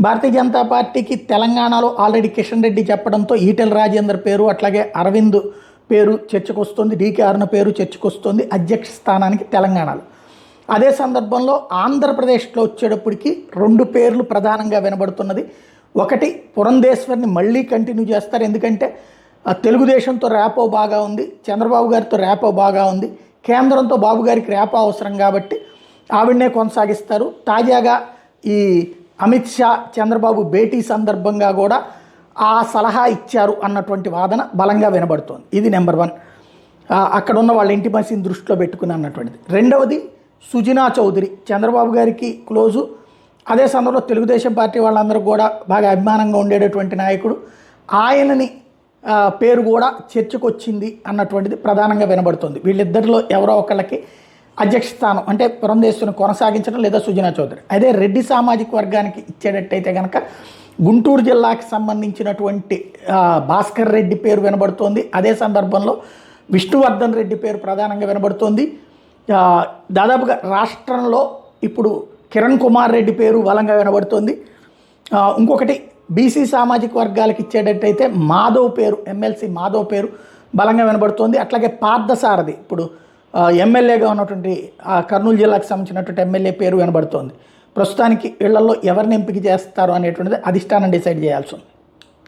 భారతీయ జనతా పార్టీకి తెలంగాణలో ఆల్రెడీ కిషన్ రెడ్డి చెప్పడంతో ఈటెల రాజేందర్ పేరు అట్లాగే అరవింద్ పేరు చర్చకు వస్తుంది, డీకే అరుణ పేరు చర్చకు వస్తుంది అధ్యక్ష స్థానానికి తెలంగాణలో. అదే సందర్భంలో ఆంధ్రప్రదేశ్లో వచ్చేటప్పటికి 2 పేర్లు ప్రధానంగా వినబడుతున్నది. ఒకటి పురంధేశ్వరిని మళ్ళీ కంటిన్యూ చేస్తారు, ఎందుకంటే తెలుగుదేశంతో ర్యాపో బాగా ఉంది, చంద్రబాబు గారితో ర్యాపో బాగా ఉంది, కేంద్రంతో బాబు గారికి ర్యాపో అవసరం కాబట్టి ఆవిడనే కొనసాగిస్తారు. తాజాగా ఈ అమిత్ షా చంద్రబాబు భేటీ సందర్భంగా కూడా ఆ సలహా ఇచ్చారు అన్నటువంటి వాదన బలంగా వినబడుతోంది. ఇది నెంబర్ 1, అక్కడ ఉన్న వాళ్ళ ఇంటిమసీని దృష్టిలో పెట్టుకుని అన్నటువంటిది. రెండవది సుజనా చౌదరి, చంద్రబాబు గారికి క్లోజు, అదే సమయంలో తెలుగుదేశం పార్టీ వాళ్ళందరూ కూడా బాగా అభిమానంగా ఉండేటటువంటి నాయకుడు, ఆయనని పేరు కూడా చర్చకు వచ్చింది అన్నటువంటిది ప్రధానంగా వినబడుతుంది. వీళ్ళిద్దరిలో ఎవరో ఒకళ్ళకి అధ్యక్ష స్థానం అంటే పురంధేశ్వరిని కొనసాగించడం లేదా సుజనా చౌదరి. అదే రెడ్డి సామాజిక వర్గానికి ఇచ్చేటట్టయితే కనుక గుంటూరు జిల్లాకి సంబంధించినటువంటి భాస్కర్ రెడ్డి పేరు వినబడుతోంది. అదే సందర్భంలో విష్ణువర్ధన్ రెడ్డి పేరు ప్రధానంగా వినబడుతోంది. దాదాపుగా రాష్ట్రంలో ఇప్పుడు కిరణ్ కుమార్ రెడ్డి పేరు బలంగా వినబడుతోంది. ఇంకొకటి బీసీ సామాజిక వర్గాలకు ఇచ్చేటట్టయితే మాధవ్ పేరు, ఎమ్మెల్సీ మాధవ్ పేరు బలంగా వినబడుతోంది. అట్లాగే పార్థసారథి ఇప్పుడు ఎమ్మెల్యేగా ఉన్నటువంటి కర్నూలు జిల్లాకు సంబంధించినటువంటి ఎమ్మెల్యే పేరు వినబడుతోంది. ప్రస్తుతానికి ఇళ్లలో ఎవరిని ఎంపిక చేస్తారు అనేటువంటిది అధిష్టానం డిసైడ్ చేయాల్సి ఉంది.